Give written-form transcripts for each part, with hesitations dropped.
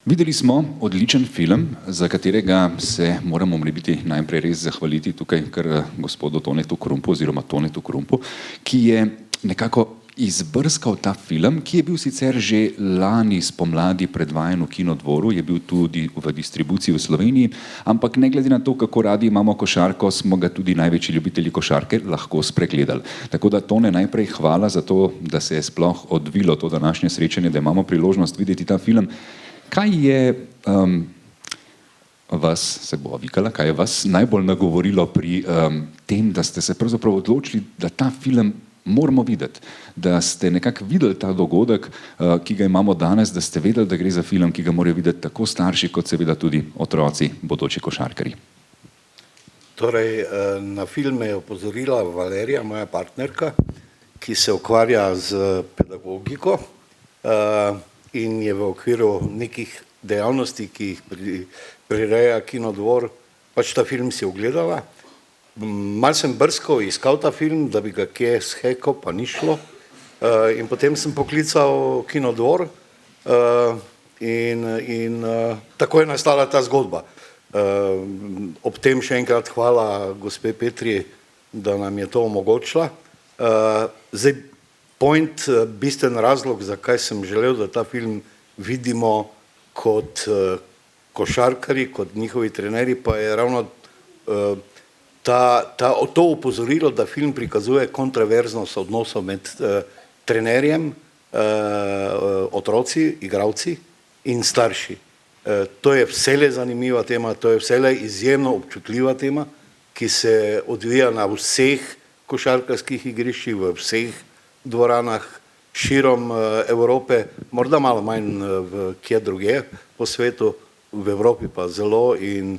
Videli smo odličen film, za katerega se moramo morebiti najprej res zahvaliti tukaj kar gospodu Tonetu Krumpu oziroma Tonetu Krumpu, ki je nekako izbrskal ta film, ki je bil sicer že lani spomladi predvajan v Kinodvoru, je bil tudi v distribuciji v Sloveniji, ampak ne glede na to, kako radi imamo košarko, smo ga tudi največji ljubitelji košarke lahko spregledali. Tako da Tone, najprej hvala za to, da se je sploh odvilo to današnje srečanje, da imamo priložnost videti ta film. Kaj je vas, se bo vikala, kaj je vas najbolj nagovorilo pri tem, da ste se pravzaprav odločili, da ta film moramo videti, da ste nekako videli ta dogodek, ki ga imamo danes, da ste vedeli, da gre za film, ki ga morajo videti tako starši, kot seveda tudi otroci, bodoči košarkarji? Torej, na film me je opozorila Valerija, moja partnerka, ki se ukvarja z pedagogiko, in je v okviru nekih dejavnosti, ki jih prireja Kinodvor, pač ta film si ogledala. Malo sem brskal, iskal ta film, da bi ga kje shekal, pa ni šlo. In potem sem poklical Kinodvor in tako je nastala ta zgodba. Ob tem še enkrat hvala gospe Petri, da nam je to omogočila. Zdaj, bistven razlog, zakaj sem želel, da ta film vidimo kot košarkarji, kot njihovi trenerji, pa je ravno to opozorilo, da film prikazuje kontraverznost odnosov med trenerjem, otroci, igralci in starši. To je vselej zanimiva tema, to je vselej izjemno občutljiva tema, ki se odvija na vseh košarkarskih igriščih, v vseh dvoranah širom Evrope, morda malo manj kje drugje po svetu, v Evropi pa zelo, in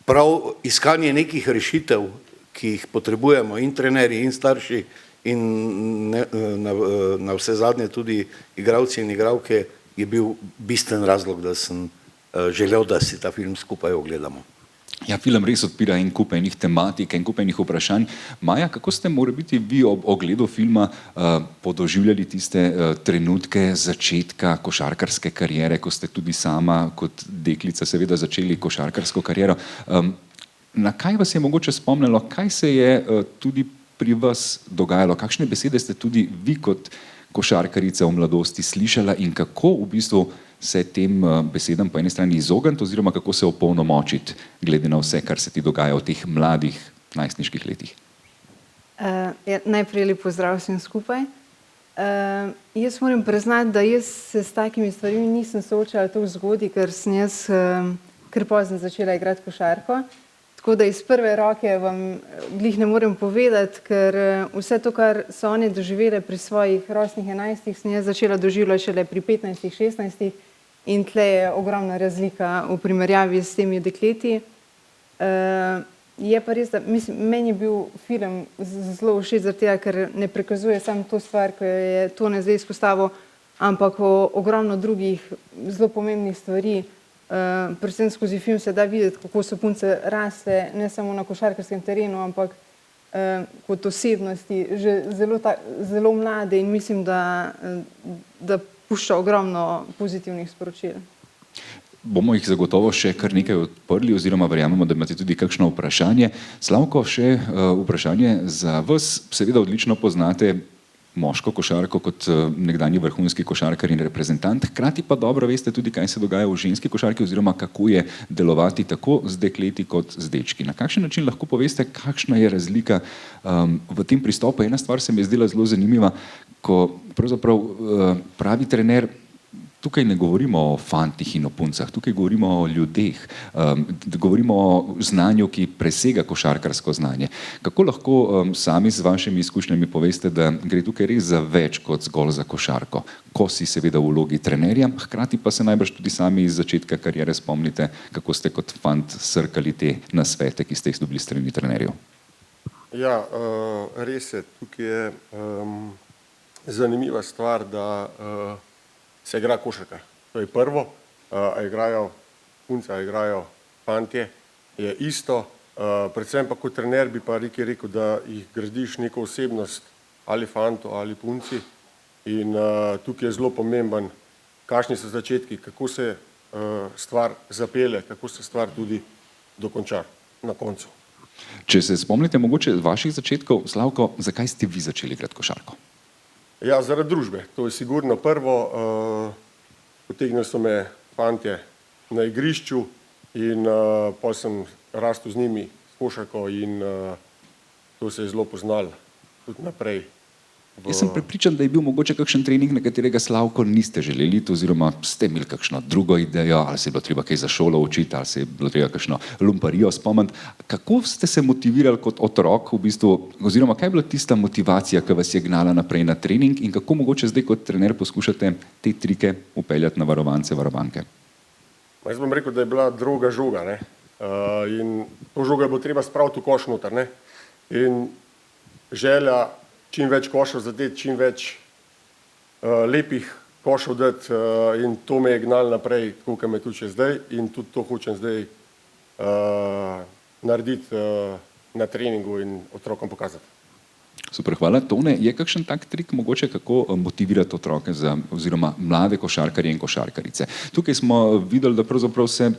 prav iskanje nekih rešitev, ki jih potrebujemo in trenerji in starši in na vse zadnje tudi igralci in igralke, je bil bistven razlog, da sem želel, da si ta film skupaj ogledamo. Ja, film res odpira en kup enih tematik, en kup enih vprašanj. Maja, kako ste morebiti vi ob ogledu filma podoživljali tiste trenutke začetka košarkarske kariere, ko ste tudi sama kot deklica seveda začeli košarkarsko kariero? Na kaj vas je mogoče spomnilo, kaj se je tudi pri vas dogajalo, kakšne besede ste tudi vi kot košarkarica v mladosti slišala in kako v bistvu se tem besedam po eni strani izogniti oziroma kako se opolnomočiti glede na vse, kar se ti dogaja v teh mladih najstniških letih? Najprej lep pozdrav vsem skupaj. Jaz moram priznati, da jaz se s takimi stvarmi nisem soočala tako zgodaj, ker sem jaz kar pozno začela igrati košarko. Tako da iz prve roke vam glih ne morem povedati, ker vse to, kar so oni doživele pri svojih rosnih 11, sem jaz začela doživljati šele pri 15, 16 in tle je ogromna razlika v primerjavi s temi dekleti. Je pa res, da meni je bil film zelo všeč zaradi tega, ker ne prikazuje samo to stvar, ki je Tone zdaj izpostavil, ampak ogromno drugih zelo pomembnih stvari. Predvsem skozi film se da videti, kako so punce rasle, ne samo na košarkarskem terenu, ampak kot osebnosti, že zelo mlade, in mislim, da pušča ogromno pozitivnih sporočil. Bomo jih zagotovo še kar nekaj odprli oziroma verjamemo, da imate tudi kakšno vprašanje. Slavko, še vprašanje za vas. Seveda odlično poznate moško košarko kot nekdanji vrhunski košarkar in reprezentant, hkrati pa dobro veste tudi, kaj se dogaja v ženski košarki oziroma kako je delovati tako z dekleti kot z dečki. Na kakšen način lahko poveste, kakšna je razlika v tem pristopu? Ena stvar se mi je zdela zelo zanimiva, ko pravzaprav pravi trener, tukaj ne govorimo o fantih in o puncah, tukaj govorimo o ljudeh, govorimo o znanju, ki presega košarkarsko znanje. Kako lahko sami z vašimi izkušnjami poveste, da gre tukaj res za več kot zgolj za košarko, ko si seveda v vlogi trenerja, hkrati pa se najbrž tudi sami iz začetka kariere spomnite, kako ste kot fant srkali te nasvete, ki ste jih dobili s strani trenerjev? Ja, res je, tukaj je zanimiva stvar, da se igra košarka. To je prvo, a igrajo punce, a igrajo fantje, je isto. Predvsem pa kot trener bi pa rekel, da jih gradiš neko osebnost ali fantu ali punci, in tukaj je zelo pomemben kakšni so začetki, kako se stvar zapelje, kako se stvar tudi dokonča na koncu. Če se spomnite mogoče vaših začetkov, Slavko, zakaj ste vi začeli igrati košarko? Ja, zaradi družbe. To je sigurno prvo. Potegnili so me fantje na igrišču in potem sem rastel z njimi s košarko in to se je zelo poznalo tudi naprej. Jaz sem prepričan, da je bil mogoče kakšen trening, na katerega, Slavko, niste želeli iti, oziroma ste imeli kakšno drugo idejo, ali se je bilo treba kaj za šolo učiti, ali se je bilo treba kakšno lumparijo spomniti. Kako ste se motivirali kot otrok v bistvu, oziroma kaj je bila tista motivacija, ki vas je gnala naprej na trening in kako mogoče zdaj kot trener poskušate te trike upeljati na varovance, varovanke? Jaz bom rekel, da je bila druga žoga, ne? In to žogo je bilo treba spraviti v koš noter, ne? In želja čim več košov zadeti, čim več lepih košov dati in to me je gnalo naprej, tako kot me tudi še zdaj in tudi to hočem zdaj narediti na treningu in otrokom pokazati. Super, hvala. Tone, je kakšen tak trik mogoče, kako motivirati otroke oziroma mlade košarkarje in košarkarice? Tukaj smo videli, da pravzaprav se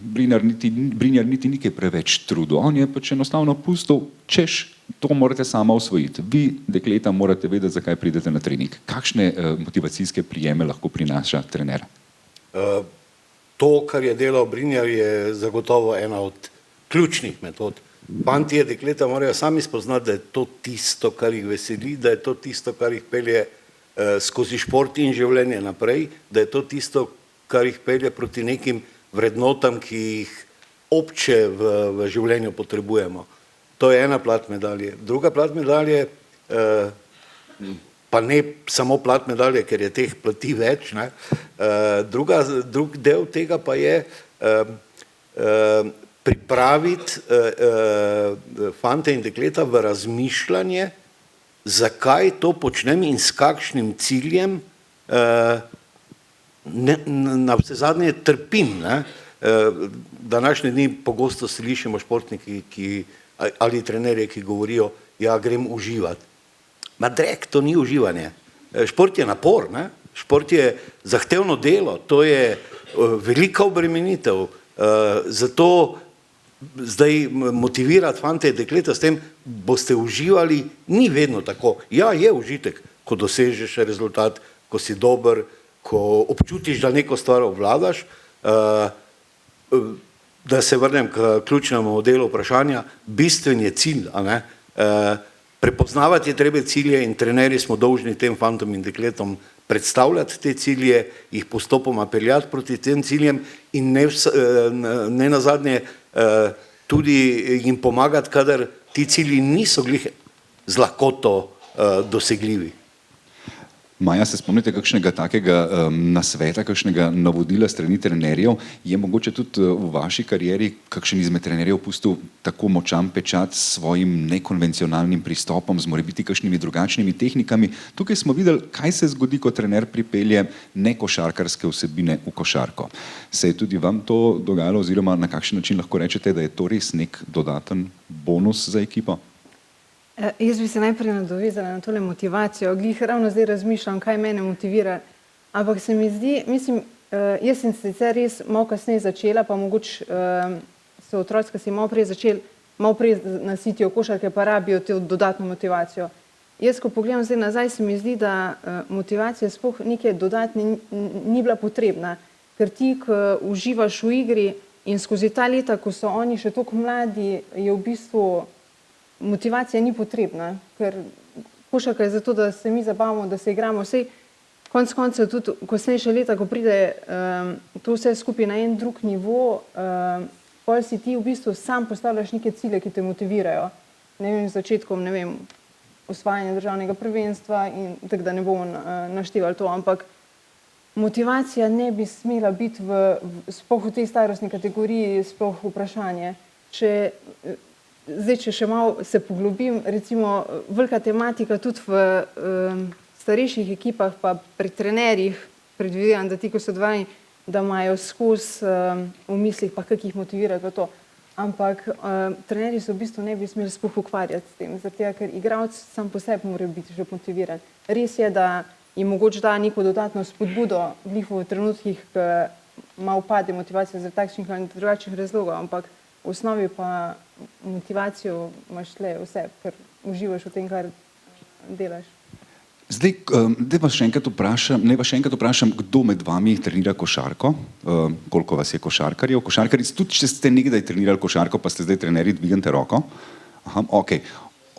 Brinjar niti ni kaj preveč trudil. On je pač enostavno pustil, češ, to morate sama osvojiti. Vi, dekleta, morate vedeti, zakaj pridete na trening. Kakšne motivacijske prijeme lahko prinaša trener? To, kar je delal Brinjar, je zagotovo ena od ključnih metod. Fantje, dekleta morajo sami spoznati, da je to tisto, kar jih veseli, da je to tisto, kar jih pelje skozi šport in življenje naprej, da je to tisto, kar jih pelje proti nekim vrednotam, ki jih obče v življenju potrebujemo. To je ena plat medalje. Druga plat medalje, pa ne samo plat medalje, ker je teh plati več, ne? Drug del tega pa je pripraviti fante in dekleta v razmišljanje, zakaj to počnem in s kakšnim ciljem na vse zadnje trpim. Današnje dni pogosto slišimo športniki ali trenerje, ki govorijo, ja, grem uživati. Ma drek, to ni uživanje. Šport je napor, ne? Šport je zahtevno delo, to je velika obremenitev. Zato zdaj motivirati fante in dekleta s tem, boste uživali, ni vedno tako. Ja, je užitek, ko dosežeš rezultat, ko si dober, ko občutiš, da neko stvar obvladaš. Da se vrnem k ključnemu delu vprašanja, bistven je cilj. Prepoznavati je treba cilje in trenerji smo dolžni tem fantom in dekletom predstavljati te cilje, jih postopoma peljati proti tem ciljem in ne nazadnje tudi jim pomagati, kadar ti cilji niso glih z lahkoto dosegljivi. Maja, se spomnite kakšnega takega nasveta, kakšnega navodila strani trenerjev? Je mogoče tudi v vaši karieri kakšen izmed trenerjev pustil tako močan pečat s svojim nekonvencionalnim pristopom, z morebiti kakšnimi drugačnimi tehnikami? Tukaj smo videli, kaj se zgodi, ko trener pripelje nekošarkarske vsebine v košarko. Se je tudi vam to dogajalo oziroma na kakšen način lahko rečete, da je to res nek dodaten bonus za ekipo? Jaz bi se najprej nadovezala na tole motivacijo. Glih ravno zdaj razmišljam, kaj mene motivira. Ampak se mi zdi, mislim, jaz sem sicer res malo kasneje začela, pa mogoče so otroci, ki si malo prej začeli, malo prej nasitijo košarke, pa rabijo to dodatno motivacijo. Jaz, ko pogledam zdaj nazaj, se mi zdi, da motivacija sploh neke dodatne ni bila potrebna. Ker ti, ko uživaš v igri in skozi ta leta, ko so oni še toliko mladi, je v bistvu motivacija ni potrebna, ker košarka je zato, da se mi zabavamo, da se igramo. Vsej konec koncev tudi kasnejša leta, ko pride to vse skupaj na en drug nivo, potem si ti v bistvu sam postavljaš neke cilje, ki te motivirajo. Ne vem, z začetkom, ne vem, osvajanje državnega prvenstva in tako, da ne bomo naštevali to, ampak motivacija ne bi smela biti sploh v tej starostni kategoriji sploh vprašanje. Zdaj, če še malo se poglobim, recimo velika tematika tudi v starejših ekipah, pa pri trenerjih, predvidevam, da ti, ko so dvajni, da imajo skozi v mislih, pa kako jih motivirati v to. Ampak trenerji se v bistvu ne bi smeli sploh ukvarjati s tem, zato ker igralec sam po sebi mora biti že motiviran. Res je, da jim mogoče da neko dodatno spodbudo v njihovih trenutkih, ki malo upade motivacija zaradi takšnih ali drugačnih razlogov, ampak v osnovi pa motivacijo imaš tle vse, ker uživaš v tem, kar delaš. Zdaj, naj vas še enkrat vprašam, kdo med vami trenira košarko, koliko vas je košarkarjev, košarkaric, tudi če ste nekdaj trenirali košarko, pa ste zdaj trenerji, dvignite roko. Aha, ok.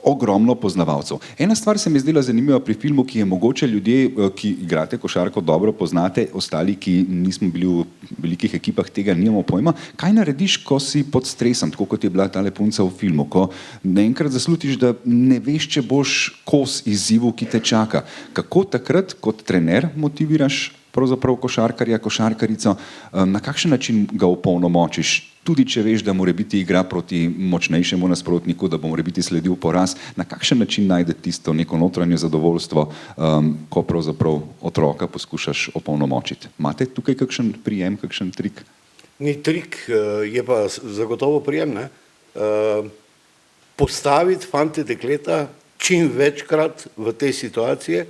Ogromno poznavalcev. Ena stvar se mi je zdela zanimiva pri filmu, ki je mogoče ljudje, ki igrate košarko, dobro poznate, ostali, ki nismo bili v velikih ekipah, tega nimamo pojma. Kaj narediš, ko si pod stresom, tako kot je bila tale punca v filmu, ko naenkrat zaslutiš, da ne veš, če boš kos izzivu, ki te čaka. Kako takrat kot trener motiviraš pravzaprav košarkarja, košarkarico, na kakšen način ga opolnomočiš? Tudi če veš, da mora biti igra proti močnejšemu nasprotniku, da bo mora biti sledil poraz, na kakšen način najde tisto neko notranje zadovoljstvo, ko pravzaprav otroka poskušaš opolnomočiti? Imate tukaj kakšen prijem, kakšen trik? Ni trik, je pa zagotovo prijem, ne? Postaviti fante, dekleta čim večkrat v te situacije,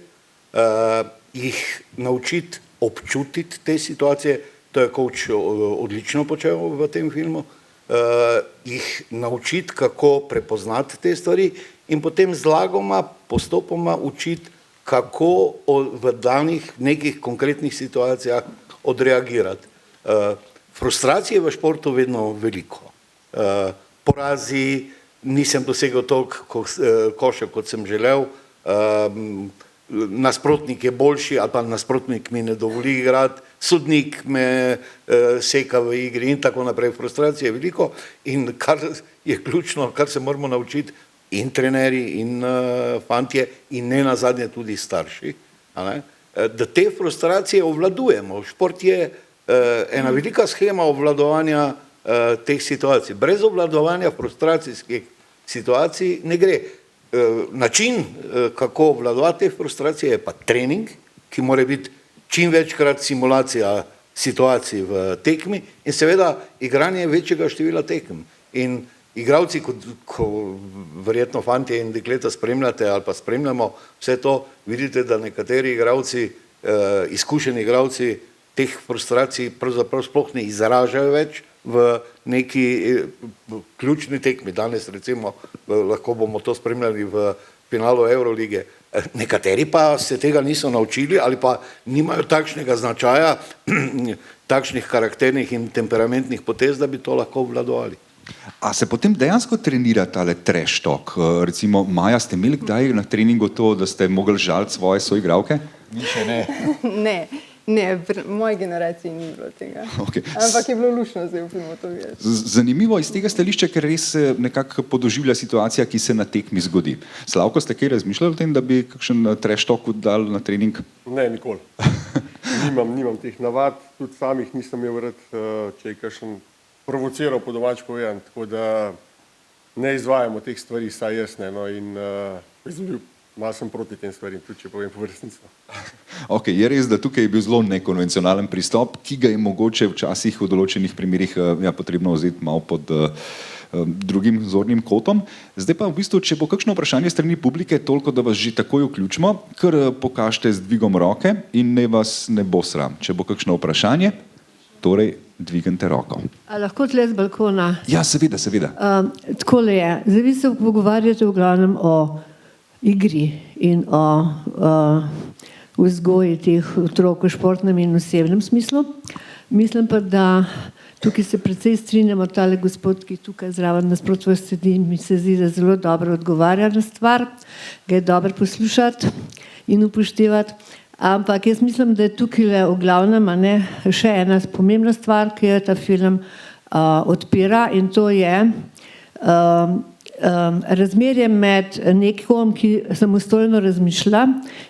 jih naučiti občutiti te situacije, to je coach odlično počel v tem filmu, jih naučiti, kako prepoznati te stvari in potem zlagoma, postopoma učiti, kako v danih nekih konkretnih situacijah odreagirati. Frustracije v športu vedno veliko. Porazi, nisem dosegel toliko košev, kot sem želel, nasprotnik je boljši ali pa nasprotnik mi ne dovoli igrati, sodnik me seka v igri in tako naprej. Frustracije je veliko in kar je ključno, kar se moramo naučiti in trenerji in fantje in ne nazadnje tudi starši, da te frustracije obvladujemo. Šport je ena velika shema obvladovanja teh situacij. Brez obvladovanja frustracijskih situacij ne gre. Način, kako obvladovati te frustracije, je pa trening, ki mora biti čim večkrat simulacija situacij v tekmi in seveda igranje večjega števila tekem. In igralci, ko verjetno fantje in dekleta spremljate ali pa spremljamo vse to, vidite, da nekateri igralci, izkušeni igralci teh frustracij pravzaprav sploh ne izražajo več v neki ključni tekmi. Danes recimo lahko bomo to spremljali v finalu Eurolige. Nekateri pa se tega niso naučili ali pa nimajo takšnega značaja, takšnih karakternih in temperamentnih potez, da bi to lahko obvladovali. A se potem dejansko trenira tale trash talk? Recimo, Maja, ste imeli kdaj na treningu to, da ste mogli žaliti svoje soigralke? Mi še ne. Ne, v moji generaciji ni bilo tega. Okay. Ampak je bilo lušno zdaj v filmu to videti. Zanimivo iz tega stališča, ker res nekako podoživlja situacija, ki se na tekmi zgodi. Slavko, ste kaj razmišljali o tem, da bi kakšen trash talk dal na trening? Ne, nikoli. Nimam teh navad, tudi samih nisem imel rad, če je kakšen provociral, po domač povedan, tako da ne izvajamo teh stvari, saj jaz ne, no, in malo sem proti tem stvarim, tudi če povem po resnici. Ok, je res, da tukaj je bil zelo nekonvencionalen pristop, ki ga je mogoče včasih v določenih primerih potrebno vzeti malo pod drugim zornim kotom. Zdaj pa v bistvu, če bo kakšno vprašanje strani publike, toliko, da vas že takoj vključimo, kar pokažite z dvigom roke in ne vas ne bo sram. Če bo kakšno vprašanje, torej dvignite roko. A lahko tle z balkona? Ja, seveda. Takole je. Zdaj vi se pogovarjate v glavnem o igri in o vzgoji teh otrok v športnem in osebnem smislu. Mislim pa, da tukaj se precej strinjamo, tale gospod, ki tukaj zraven nasproti vas sedi, mi se zdi, da zelo dobro odgovarja na stvar, ga je dobro poslušati in upoštevati. Ampak jaz mislim, da je tukaj v glavnem še ena pomembna stvar, ki jo ta film odpira, in to je razmerje med nekom, ki samostojno razmišlja,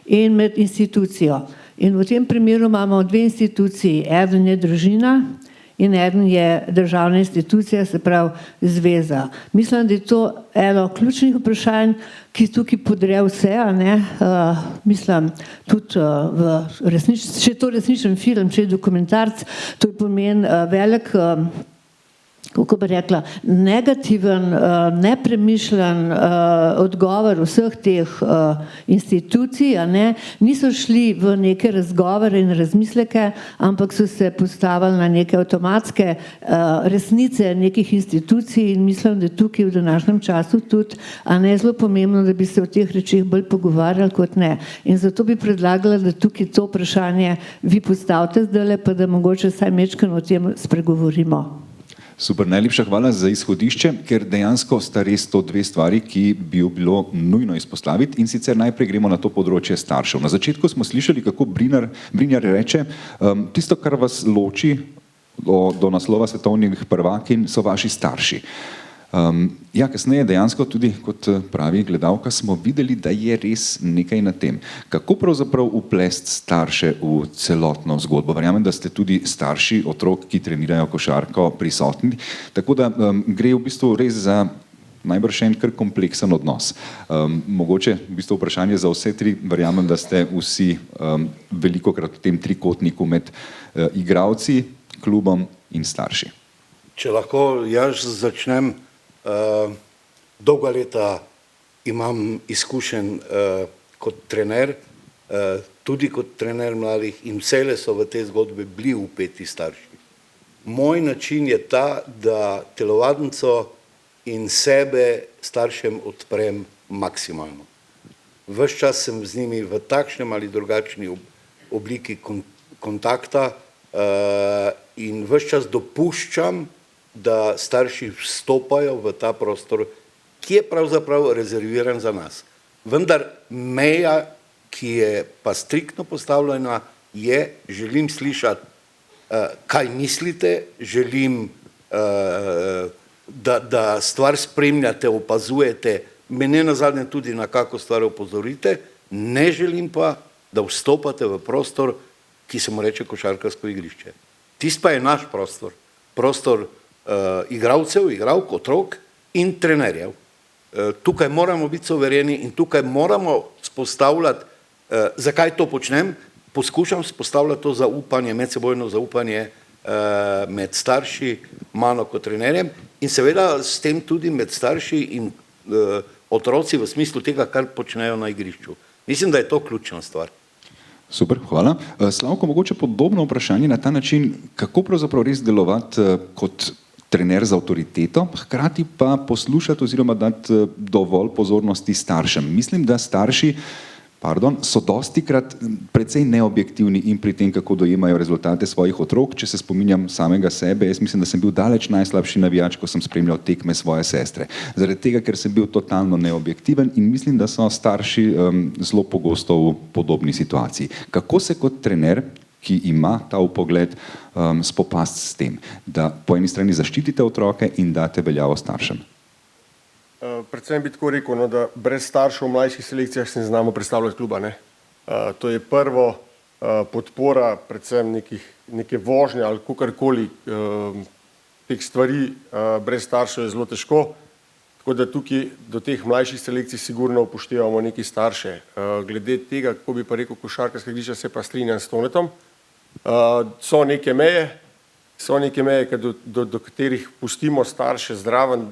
in med institucijo. In v tem primeru imamo dve instituciji. Eden je družina in eden je državna institucija, se pravi zveza. Mislim, da je to eno ključnih vprašanj, ki tukaj podre vse, mislim, tudi če je to resničen film, če je dokumentarc, to pomeni velik kako bi rekla, negativen, nepremišljen odgovor vseh teh institucij, a ne, niso šli v neke razgovore in razmisleke, ampak so se postavili na neke avtomatske resnice nekih institucij in mislim, da tukaj v današnjem času tudi, a ne, zelo pomembno, da bi se o teh rečeh bolj pogovarjali kot ne. In zato bi predlagala, da tukaj to vprašanje vi postavite zdajle, pa da mogoče vsaj majčkeno o tem spregovorimo. Super, najlepša hvala za izhodišče, ker dejansko sta res to dve stvari, ki bi jo bilo nujno izpostaviti, in sicer najprej gremo na to področje staršev. Na začetku smo slišali, kako Brinjar reče, tisto, kar vas loči do naslova svetovnih prvakinj, so vaši starši. Ja, kasneje dejansko tudi, kot pravi gledalka, smo videli, da je res nekaj na tem. Kako pravzaprav uplesti starše v celotno zgodbo? Verjamem, da ste tudi starši otrok, ki trenirajo košarko, prisotni, tako da gre v bistvu res za najbrž en kar kompleksen odnos. Mogoče v bistvu vprašanje za vse tri, verjamem, da ste vsi velikokrat v tem trikotniku med igralci, klubom in starši. Če lahko jaz začnem, dolga leta imam izkušenj kot trener, tudi kot trener mladih in vsele so v tej zgodbi bili vpeti starši. Moj način je ta, da telovadnico in sebe staršem odprem maksimalno. Ves čas sem z njimi v takšnem ali drugačni obliki kontakta in ves čas dopuščam, da starši vstopajo v ta prostor, ki je pravzaprav rezerviran za nas. Vendar meja, ki je pa striktno postavljena, je, želim slišati, kaj mislite, želim, da stvar spremljate, opazujete, me ne nazadnje tudi na kako stvar opozorite, ne želim pa, da vstopate v prostor, ki se mu reče košarkarsko igrišče. Tisto pa je naš prostor, prostor igralcev, igralk, otrok in trenerjev. Tukaj moramo biti suvereni in tukaj moramo spostavljati, zakaj to počnem, poskušam spostavljati to zaupanje, medsebojno zaupanje med starši, mano kot trenerjem in seveda s tem tudi med starši in otroci v smislu tega, kar počnejo na igrišču. Mislim, da je to ključna stvar. Super, hvala. Slavko, mogoče podobno vprašanje na ta način, kako pravzaprav res delovati kot trener z avtoriteto, hkrati pa poslušati oziroma dati dovolj pozornosti staršem. Mislim, da starši so dostikrat precej neobjektivni in pri tem, kako dojemajo rezultate svojih otrok. Če se spominjam samega sebe, jaz mislim, da sem bil daleč najslabši navijač, ko sem spremljal tekme svoje sestre. Zaradi tega, ker sem bil totalno neobjektiven in mislim, da so starši zelo pogosto v podobni situaciji. Kako se kot trener, ki ima ta vpogled, spopasti s tem, da po eni strani zaščitite otroke in date veljavo staršem? Predvsem bi tako rekel, no, da brez staršev v mlajših selekcijah se ne znamo predstavljati kluba. Ne? To je prvo podpora, predvsem neke vožnje ali kakorkoli teh stvari brez staršev je zelo težko. Tako da tukaj do teh mlajših selekcij sigurno upoštevamo neki starše. Glede tega, kako bi pa rekel košarkarska igrišča, se pa strinjam s Tonetom. So neke meje, do katerih pustimo starše zraven,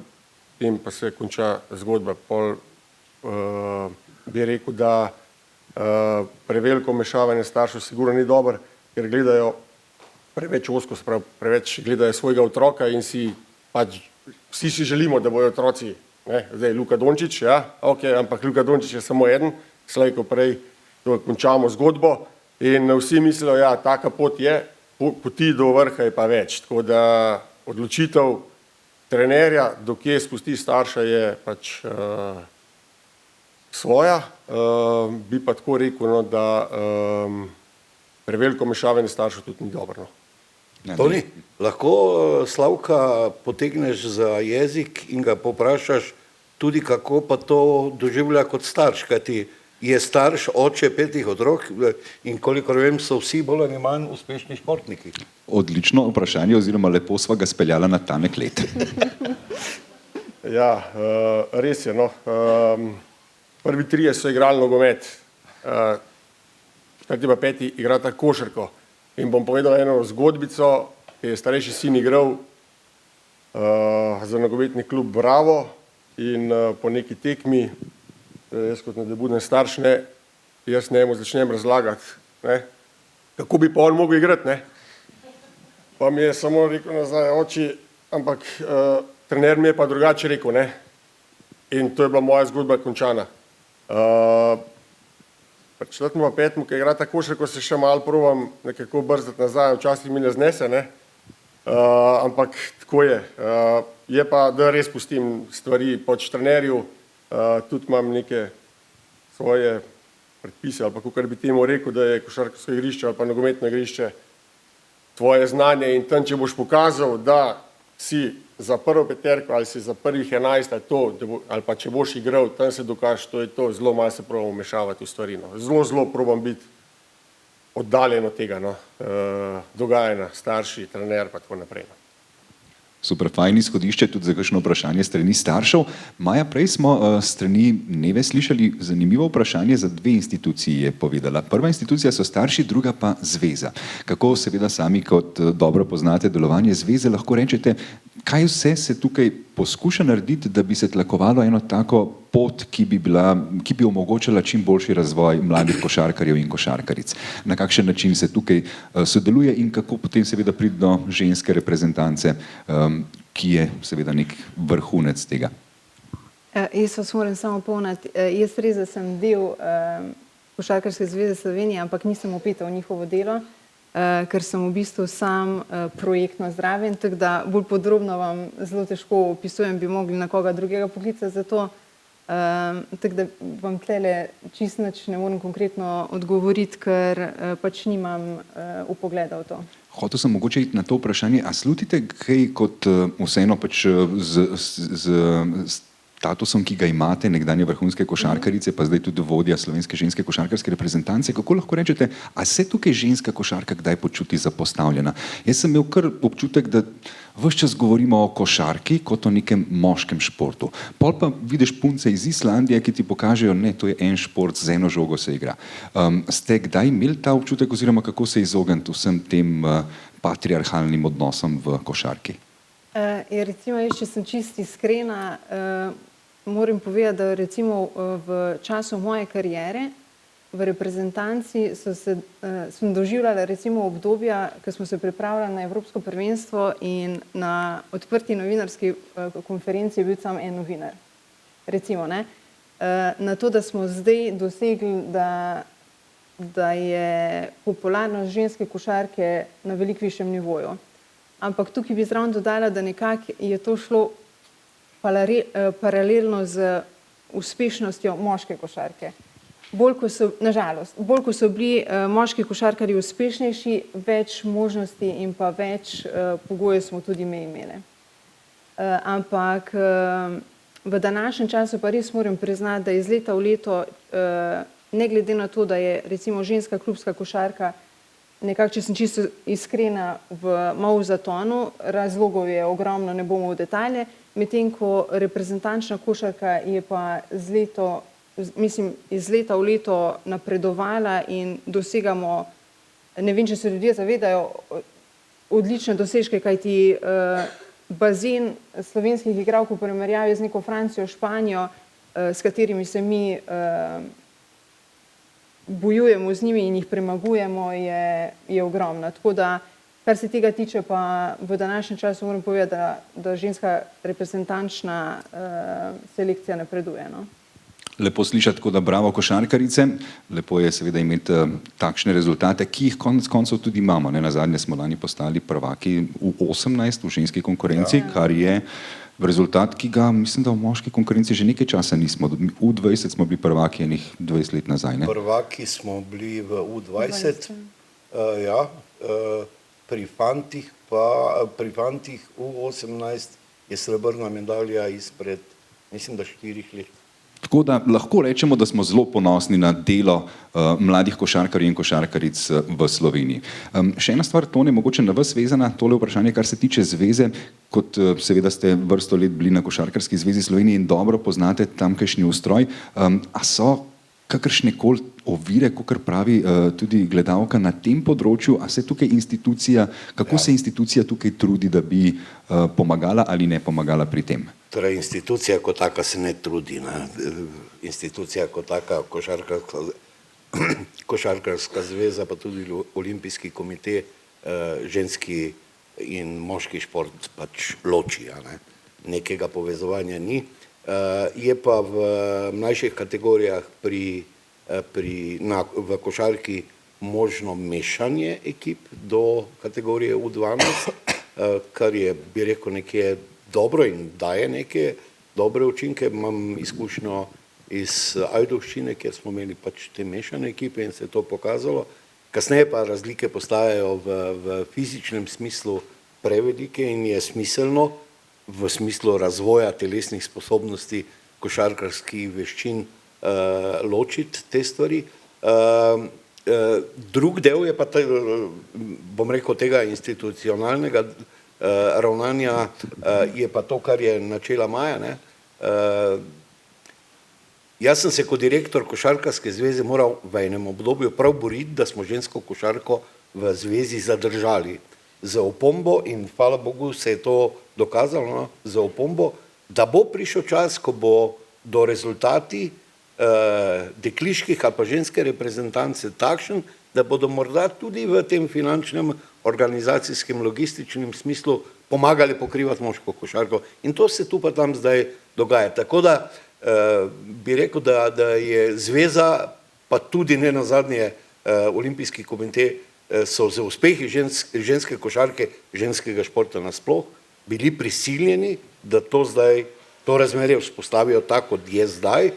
tem pa se konča zgodba. Pol bi rekel, da preveliko vmešavanje staršev sigurno ni dobro, ker gledajo preveč ozko, preveč gledajo svojega otroka in vsi si želimo, da bojo otroci, zdaj Luka Dončić, ja, ok, ampak Luka Dončić je samo eden, slej ko prej končamo zgodbo in vsi mislijo, ja, taka pot je, poti do vrha je pa več, tako da odločitev trenerja, do kje spusti starša, je pač svoja, bi pa tako rekel, no, da preveliko vmešavanje staršev tudi ni dobro. No. Toni, lahko Slavka potegneš za jezik in ga poprašaš tudi, kako pa to doživlja kot starš, kajti je starš oče 5 otrok in kolikor vem, so vsi bolj ali manj uspešni športniki. Odlično vprašanje oziroma lepo sva ga speljala na tanek led. Ja, res je, no. Prvi 3 so igrali nogomet, 4 pa 5 igrata košarko. In bom povedal eno zgodbico, ki je starejši sin igral za nogometni klub Bravo in po neki tekmi, jaz kot nadebuden starš, ne, jaz njemu začnem razlagati, ne, kako bi pa on mogel igrati, ne. Pa mi je samo rekel nazaj, oči, ampak trener mi je pa drugače rekel, ne. In to je bila moja zgodba končana. Pri četrtemu pa petemu, ki igra tako košarko, se še malo probam nekako brzdati nazaj, včasih mi ne znese, ne. Ampak tako je. Je pa, da res pustim stvari pač trenerju, tudi imam neke svoje predpise, ali pa kakor bi temu rekel, da je košarkarsko igrišče ali pa nogometno igrišče tvoje znanje in tam, če boš pokazal, da si za prvo peterko ali si za prvih 11 ali to, ali pa če boš igral, tam se dokažeš, to je to, zelo malo se probam vmešavati v stvari, no. Zelo probam biti oddaljen od tega, no, dogajanja, starši, trener pa tako naprej. Super, fajn izhodišče tudi za kakšno vprašanje strani staršev. Maja, prej smo strani Neve slišali zanimivo vprašanje za dve instituciji, je povedala. Prva institucija so starši, druga pa zveza. Kako seveda sami, kot dobro poznate delovanje zveze, lahko rečete, kaj vse se tukaj poskuša narediti, da bi se tlakovalo eno tako pot, ki bi omogočala čim boljši razvoj mladih košarkarjev in košarkaric. Na kakšen način se tukaj sodeluje in kako potem seveda priti do ženske reprezentance, ki je seveda nek vrhunec tega. Jaz vas moram samo pomniti, jaz res, da sem del Košarkarske zveze Slovenije, ampak nisem vpeta v njihovo delo, ker sem v bistvu sam projektno zraven, tako da bolj podrobno vam zelo težko opisujem, bi mogli na koga drugega poklicati za to, tako da vam tlele čisto nič ne morem konkretno odgovoriti, ker pač nimam vpogleda v to. Hotel sem mogoče iti na to vprašanje, a slutite kaj kot vseeno pač z statusom, ki ga imate, nekdanje vrhunske košarkarice, pa zdaj tudi vodja slovenske ženske košarkarske reprezentance, kako lahko rečete, a se tukaj ženska košarka kdaj počuti zapostavljena? Jaz sem imel kar občutek, da ves čas govorimo o košarki kot o nekem moškem športu. Pol pa vidiš punce iz Islandije, ki ti pokažejo, ne, to je en šport, z eno žogo se igra. Ste kdaj imeli ta občutek oziroma kako se izogniti vsem tem patriarhalnim odnosom v košarki? Recimo, če sem čisto iskrena, moram povedati, da recimo v času moje kariere v reprezentanci sem doživljala recimo obdobja, ko smo se pripravljali na Evropsko prvenstvo in na odprti novinarski konferenci je bil samo en novinar. Recimo, ne. Na to, da smo zdaj dosegli, da je popularnost ženske košarke na veliko višjem nivoju. Ampak tukaj bi zraven dodala, da nekako je to šlo paralelno z uspešnostjo moške košarke. Nažalost, bolj ko so bili moški košarkarji uspešnejši, več možnosti in pa več pogojev smo tudi mi imeli. Ampak v današnjem času pa res moram priznati, da iz leta v leto, ne glede na to, da je recimo ženska klubska košarka nekako, če sem čisto iskrena, malo v zatonu, razlogov je ogromno, ne bomo v detalje, medtem ko reprezentančna košarka je pa iz leta v leto napredovala in dosegamo, ne vem, če se ljudje zavedajo, odlične dosežke, kajti bazen slovenskih igralk v primerjavi z neko Francijo, Španijo, s katerimi se mi bojujemo z njimi in jih premagujemo, je ogromna. Tako da, kar se tega tiče, pa v današnjem času moram povedati, da ženska reprezentančna selekcija napreduje. No? Lepo slišati, tako da bravo košarkarice, lepo je seveda imeti takšne rezultate, ki jih konec koncev tudi imamo. Nazadnje smo lani postali prvaki v 18 v ženski konkurenci, kar je rezultat, ki ga mislim, da v moški konkurenci že nekaj časa nismo. V 20 smo bili prvaki enih 20 let nazaj. Ne? Prvaki smo bili v U20, pri fantih U18 je srebrna medalja izpred, mislim, da 4 let. Tako da lahko rečemo, da smo zelo ponosni na delo mladih košarkarjev in košarkaric v Sloveniji. Še ena stvar, Tone, mogoče na vas vezana, tole vprašanje, kar se tiče zveze, kot seveda ste vrsto let bili na Košarkarski zvezi Slovenije in dobro poznate tamkajšnji ustroj, a so kakršne koli ovire, kot pravi tudi gledalka na tem področju, a se tukaj institucija, kako se institucija tukaj trudi, da bi pomagala ali ne pomagala pri tem? Torej, institucija kot taka se ne trudi. Ne? Institucija kot taka, košarkarska zveza, pa tudi olimpijski komite, ženski in moški šport pač loči. Ne? Nekega povezovanja ni. Je pa v mlajših kategorijah v košarki možno mešanje ekip do kategorije U12, kar je, bi rekel, nekje dobro in daje neke dobre učinke. Imam izkušnjo iz Ajdovščine, kjer smo imeli pač te mešane ekipe in se je to pokazalo. Kasneje pa razlike postajajo v fizičnem smislu prevelike in je smiselno v smislu razvoja telesnih sposobnosti košarkarskih veščin ločiti te stvari. Drug del je pa, bom rekel, tega institucionalnega ravnanja je pa to, kar je načela Maja. Ne? Jaz sem se kot direktor Košarkarske zveze moral v enem obdobju prav boriti, da smo žensko košarko v zvezi zadržali z opombo in hvala Bogu se je to dokazalo, no? Z opombo, da bo prišel čas, ko bo do rezultati dekliških ali pa ženske reprezentance takšen, da bodo morda tudi v tem finančnem, organizacijskem, logističnem smislu pomagali pokrivati moško košarko. In to se tu pa tam zdaj dogaja. Tako da bi rekel, da je zveza, pa tudi ne nazadnje olimpijski komite, so z uspehi ženske košarke, ženskega športa nasploh, bili prisiljeni, da to razmerje vzpostavijo tako, kot je zdaj.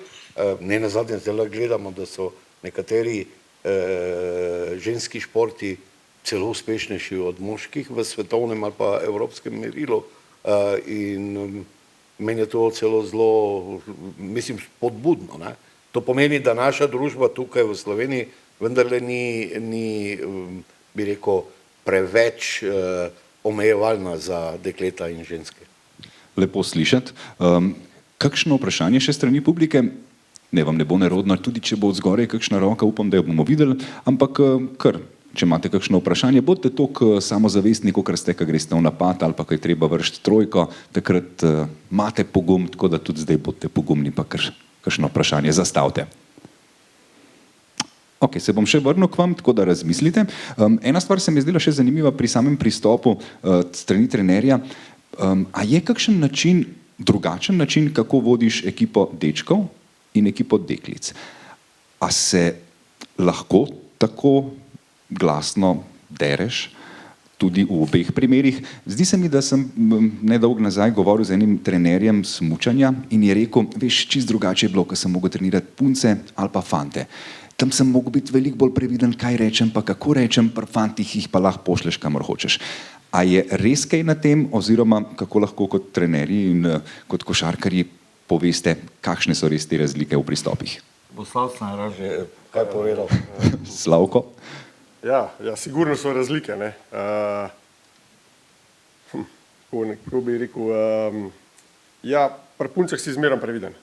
Ne nazadnje zdaj gledamo, da so nekateri ženski športi celo uspešnejši od moških v svetovnem ali pa evropskem merilu. In meni je to celo zelo, mislim, spodbudno. Ne? To pomeni, da naša družba tukaj v Sloveniji vendarle ni, bi rekel, preveč omejevalna za dekleta in ženske. Lepo slišati. Kakšno vprašanje še strani publike? Ne, vam ne bo nerodno, tudi če bo od zgoraj kakšna roka, upam, da jo bomo videli, ampak kar, če imate kakšno vprašanje, bodite toliko samozavestni, kakor ste, ko greste v napad ali pa ko je treba vršiti trojko, takrat imate pogum, tako da tudi zdaj bodite pogumni, pa kakšno vprašanje zastavite. Ok, se bom še vrnil k vam, tako da razmislite. Ena stvar se mi je zdela še zanimiva pri samem pristopu strani trenerja. A je kakšen način, drugačen način, kako vodiš ekipo dečkov in ekipo deklic? A se lahko tako glasno dereš tudi v obeh primerih? Zdi se mi, da sem nedolgo nazaj govoril z enim trenerjem smučanja in je rekel, veš, čist drugače je bilo, ko sem mogel trenirati punce ali pa fante. Tam sem mogel biti veliko bolj previden, kaj rečem, pa kako rečem, pri fantih jih pa lahko pošleš, kamor hočeš. A je res kaj na tem, oziroma kako lahko kot trenerji in kot košarkarji poveste, kakšne so res te razlike v pristopih? Bo Slavc najražje Kaj povedal? Slavko? Ja, sigurno so razlike. Ne? Kako bi rekel, pri puncah si zmeraj previden.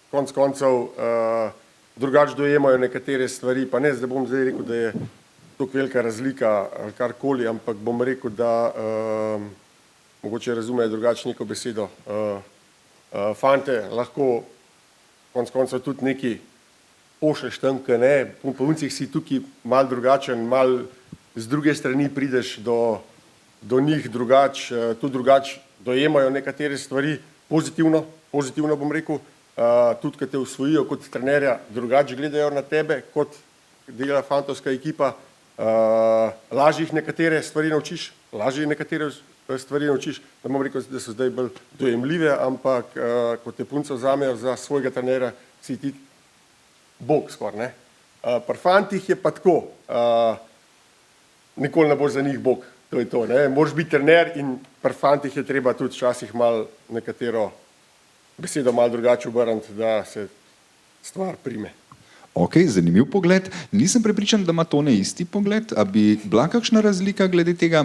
Konec koncev drugače dojemajo nekatere stvari, pa ne, zdaj bom zdaj rekel, da je tako velika razlika ali karkoli, ampak bom rekel, da mogoče razumejo drugače neko besedo. Fante lahko konec koncev tudi neki pošleš tam, kaj ne, po puncih si tukaj malo drugačen, malo z druge strani prideš do njih drugače, tudi drugače dojemajo nekatere stvari pozitivno bom rekel, tudi kad te usvojijo kot trenerja, drugače gledajo na tebe, kot dela fantovska ekipa, lažje jih nekatere stvari naučiš, da bom rekel, da so zdaj bolj dojemljive, ampak ko te punce vzamejo za svojega trenera, si ti bog skoraj, ne. Pri fantih je pa tako, nikoli ne boš za njih bog, to je to, ne. Moraš biti trener in pri fantih je treba tudi včasih malo nekatero besedo malo drugače obrniti, da se stvar prime. Ok, zanimiv pogled. Nisem prepričan, da ima to ne isti pogled, a bi bila kakšna razlika glede tega,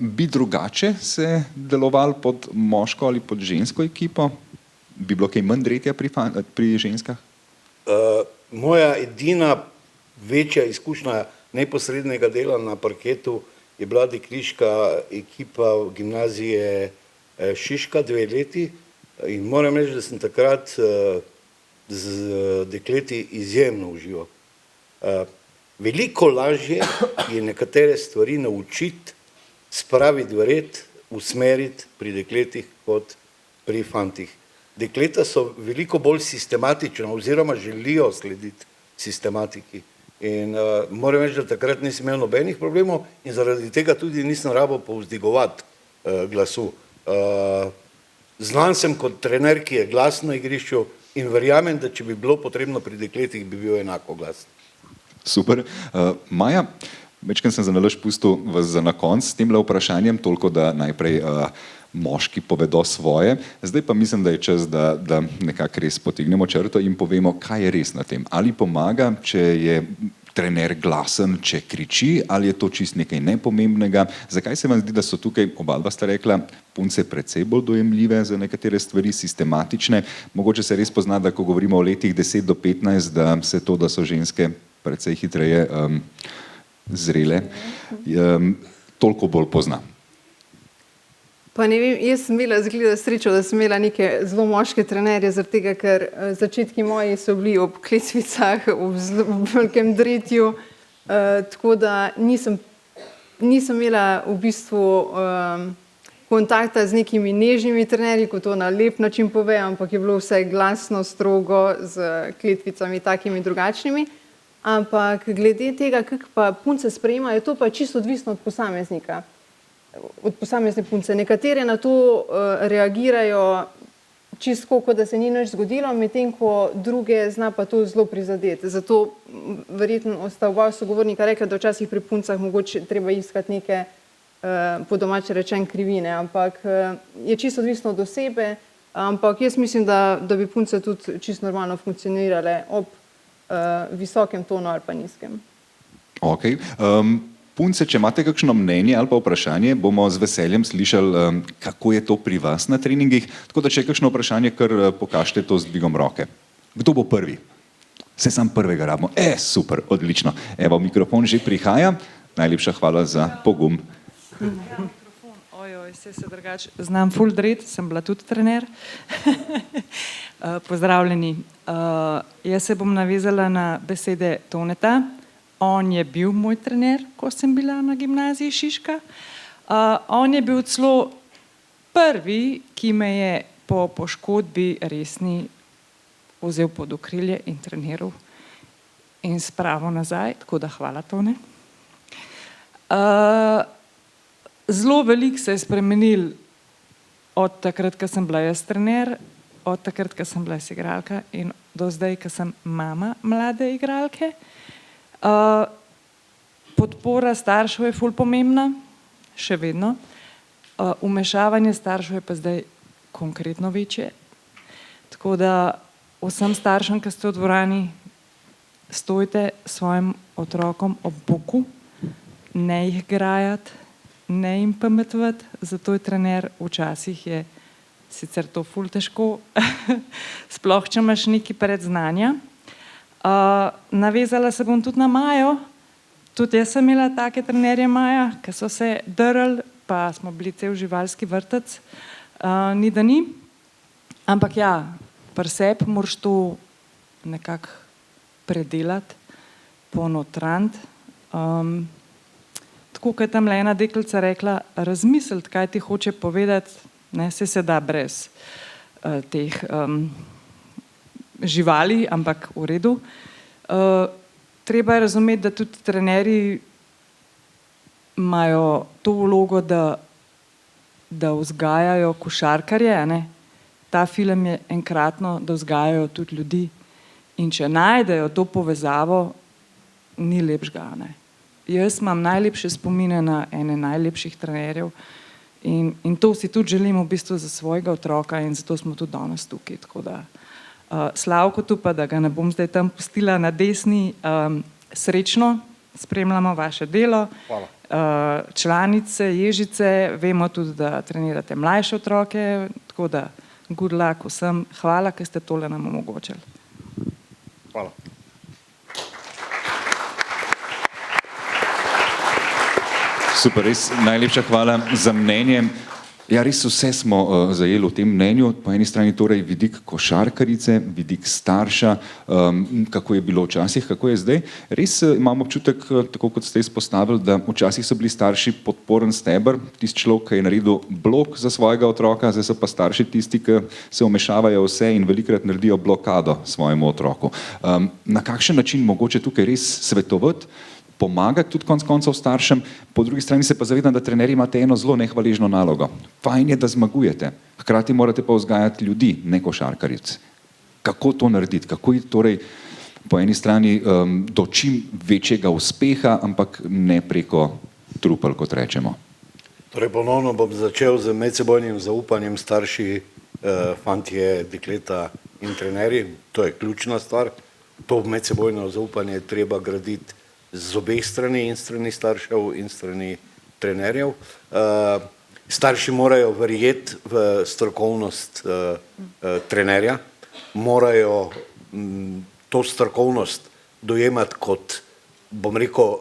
bi drugače se deloval pod moško ali pod žensko ekipo? Bi bilo kaj manj dretja pri ženskah? Moja edina večja izkušnja neposrednega dela na parketu je bila dekliška ekipa v gimnazije Šiška 2 leti in moram reči, da sem takrat z dekleti izjemno užival. Veliko lažje je nekatere stvari naučiti, spraviti v red, usmeriti pri dekletih kot pri fantih. Dekleta so veliko bolj sistematična oziroma želijo slediti sistematiki. In moram reči, da takrat nisem imel nobenih problemov in zaradi tega tudi nisem rabo povzdigovati glasu. Znan sem kot trener, ki je glasen na igrišču in verjamem, da če bi bilo potrebno pri dekletih, bi bil enako glasen. Super. Maja, večkrat sem za nalož pustil vas za na konc s temle vprašanjem, toliko da najprej moški povedo svoje. Zdaj pa mislim, da je čas, da nekako res potegnemo črto in povemo, kaj je res na tem. Ali pomaga, če je trener glasen, če kriči, ali je to čist nekaj nepomembnega. Zakaj se vam zdi, da so tukaj, oba sta rekla, punce precej bolj dojemljive za nekatere stvari, sistematične. Mogoče se res pozna, da ko govorimo o letih 10 do 15, da se to, da so ženske precej hitreje zrele, toliko bolj pozna. Pa ne vem, jaz sem imela zgleda srečo, da sem imela neke zelo moške trenerje, zaradi tega, ker začetki moji so bili ob kletvicah, ob velikem dretju, tako da nisem imela v bistvu kontakta z nekimi nežnimi trenerji, ko to na lep način pove, ampak je bilo vse glasno, strogo, z kletvicami takimi drugačnimi. Ampak glede tega, kako pa punce sprejemajo, to pa je čisto odvisno od posameznika, od posamezne punce. Nekatere na to reagirajo čisto, kot da se ni nič zgodilo, medtem ko druge zna pa to zelo prizadeti. Zato verjetno sta oba sogovornika rekla, da včasih pri puncah mogoče treba iskati neke, po domače rečen, krivine, ampak je čisto odvisno od osebe, ampak jaz mislim, da bi punce tudi čisto normalno funkcionirale ob visokem tonu ali pa nizkem. Ok. Punce, če imate kakšno mnenje ali pa vprašanje, bomo z veseljem slišali, kako je to pri vas na treningih. Tako da, če je kakšno vprašanje, kar pokažite to z dvigom roke. Kdo bo prvi? Se sam prvega rabimo. Super, odlično. Evo, mikrofon že prihaja. Najlepša hvala za pogum. Saj se drugače znam ful dret, sem bila tudi trener. Pozdravljeni. Jaz se bom navezala na besede Toneta. On je bil moj trener, ko sem bila na gimnaziji Šiška. On je bil celo prvi, ki me je po poškodbi resni vzel pod okrilje in treniral in spravil nazaj, tako da hvala, Tone. Zelo veliko se je spremenil od takrat, ko sem bila jaz trener, od takrat, ko sem bila jaz igralka in do zdaj, ko sem mama mlade igralke. Podpora staršev je ful pomembna, še vedno. Vmešavanje staršev je pa zdaj konkretno večje. Tako da vsem staršem, ki ste v dvorani, stojite svojim otrokom ob boku, ne jih grajati, ne jim pametovati, zato je trener včasih je sicer to ful težko, sploh če imaš neki predznanja. Navezala se bom tudi na Majo, tudi jaz sem imela take trenerje Maja, ki so se drli, pa smo bili cel živalski vrtec, ni da ni, ampak ja, pri sebi moraš to nekako predelati, ponotraniti. Tako, kot je tam ena deklica rekla, razmisliti, kaj ti hoče povedati, ne, se da brez teh živali, ampak v redu. Treba je razumeti, da tudi trenerji imajo to vlogo, da vzgajajo košarkarje, ne. Ta film je enkratno, da vzgajajo tudi ljudi in če najdejo to povezavo, ni lepšega, ne. Jaz imam najlepše spomine na ene najlepših trenerjev in to si tudi želim v bistvu za svojega otroka in zato smo tudi danes tukaj. Tako da Slavko tu pa, da ga ne bom zdaj tam pustila na desni, srečno spremljamo vaše delo. Članice Ježice, vemo tudi, da trenirate mlajše otroke, tako da good luck vsem. Hvala, ker ste tole nam omogočili. Hvala. Super, res najlepša hvala za mnenje. Ja, res vse smo zajeli v tem mnenju. Po eni strani torej vidik košarkarice, vidik starša, kako je bilo včasih, kako je zdaj. Res imam občutek, tako kot ste izpostavili, da včasih so bili starši podporen steber, tisti človek, ki je naredil blok za svojega otroka, zdaj so pa starši tisti, ki se vmešavajo vse in velikrat naredijo blokado svojemu otroku. Na kakšen način mogoče tukaj res svetovati, pomagati tudi konec koncev staršem, po drugi strani se pa zavedam, da trenerji imate eno zelo nehvaležno nalogo. Fajn je, da zmagujete, hkrati morate pa vzgajati ljudi, ne košarkaric. Kako to narediti? Kako je torej po eni strani do čim večjega uspeha, ampak ne preko trupel, kot rečemo? Torej ponovno bom začel z medsebojnim zaupanjem starši, fantje, dekleta in trenerji. To je ključna stvar. To medsebojno zaupanje je treba graditi z obeh strani, in strani staršev in strani trenerjev. Starši morajo verjeti v strokovnost trenerja, morajo to strokovnost dojemati kot, bom rekel,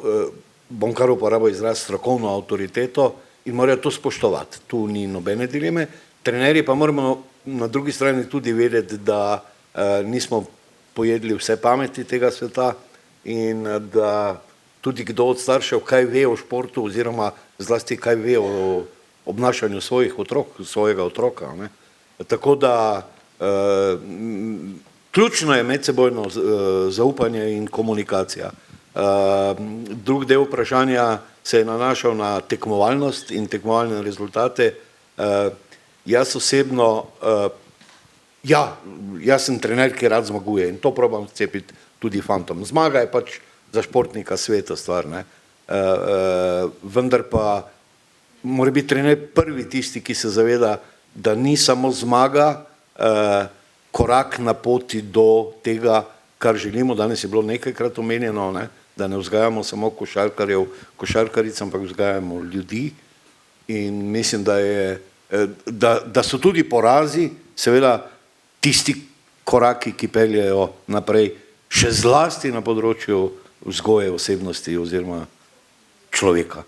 bom kar uporabil izraz, strokovno avtoriteto in morajo to spoštovati. Tu ni nobene dileme. Trenerji pa moramo na drugi strani tudi vedeti, da nismo pojedli vse pameti tega sveta, in da tudi kdo od staršev kaj ve o športu oziroma zlasti kaj ve o obnašanju svojega otroka. Ne. Tako da ključno je medsebojno zaupanje in komunikacija. Drug del vprašanja se je nanašal na tekmovalnost in tekmovalne rezultate. Jaz osebno, jaz sem trener, ki rad zmaguje in to probam cepiti tudi fantom. Zmaga je pač za športnika sveta stvar, ne. Vendar pa mora biti trener prvi tisti, ki se zaveda, da ni samo zmaga korak na poti do tega, kar želimo. Danes je bilo nekajkrat omenjeno, ne, da ne vzgajamo samo košarkarjev, košarkaric, ampak vzgajamo ljudi. In mislim, da so tudi porazi seveda tisti koraki, ki peljejo naprej, še zlasti na področju vzgoje osebnosti oziroma človeka.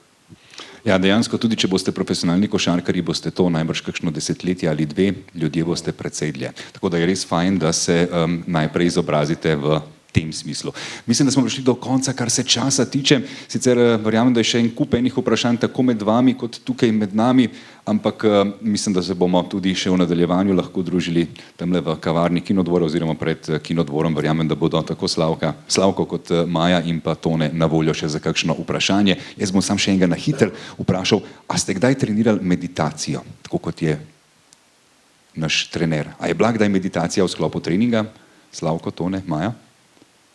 Ja, dejansko tudi, če boste profesionalni košarkarji, boste to najbrž kakšno desetletje ali dve, ljudje boste precej dlje. Tako da je res fajn, da se najprej izobrazite v tem smislu. Mislim, da smo prišli do konca, kar se časa tiče. Sicer verjamem, da je še en kup enih vprašanj tako med vami kot tukaj med nami, ampak mislim, da se bomo tudi še v nadaljevanju lahko družili tamle v kavarni Kinodvora oziroma pred Kinodvorom. Verjamem, da bodo tako Slavko kot Maja in pa Tone na voljo še za kakšno vprašanje. Jaz bom sam še enega na hitro vprašal, a ste kdaj trenirali meditacijo, tako kot je naš trener? A je bila kdaj meditacija v sklopu treninga? Slavko, Tone, Maja?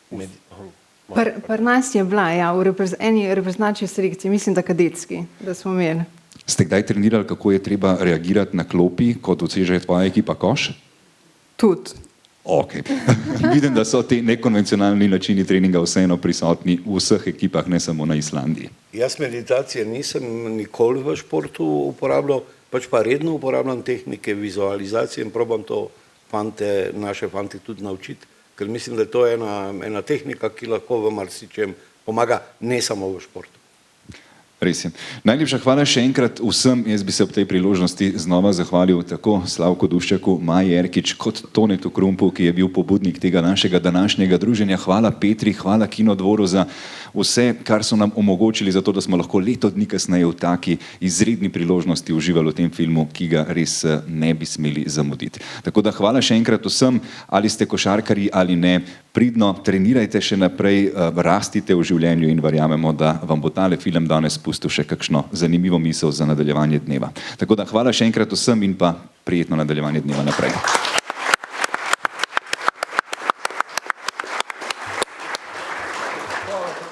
Pri nas je bila, ja, v eni reprezentančni selekciji, mislim, da kadetski, da smo imeli. Ste kdaj trenirali, kako je treba reagirati na klopi, ko doseže tvoja ekipa koš? Tudi. Ok. Vidim, da so ti nekonvencionalni načini treninga vseeno prisotni v vseh ekipah, ne samo na Islandiji. Jaz meditacije nisem nikoli v športu uporabljal, pač pa redno uporabljam tehnike vizualizacije in probam to naše fante tudi naučiti. Ker mislim, da je to ena tehnika, ki lahko v marsičem pomaga, ne samo v športu. Res je. Najlepša hvala še enkrat vsem. Jaz bi se ob tej priložnosti znova zahvalil tako Slavku Duščaku, Maji Erkić kot Tonetu Krumpu, ki je bil pobudnik tega našega današnjega druženja. Hvala Petri, hvala Kinodvoru za vse, kar so nam omogočili, zato da smo lahko leto dni kasneje v taki izredni priložnosti uživali v tem filmu, ki ga res ne bi smeli zamuditi. Tako da hvala še enkrat vsem, ali ste košarkarji ali ne, pridno trenirajte še naprej, rastite v življenju in verjamemo, da vam bo tale film danes pustil še kakšno zanimivo misel za nadaljevanje dneva. Tako da hvala še enkrat vsem in pa prijetno nadaljevanje dneva naprej. Hvala.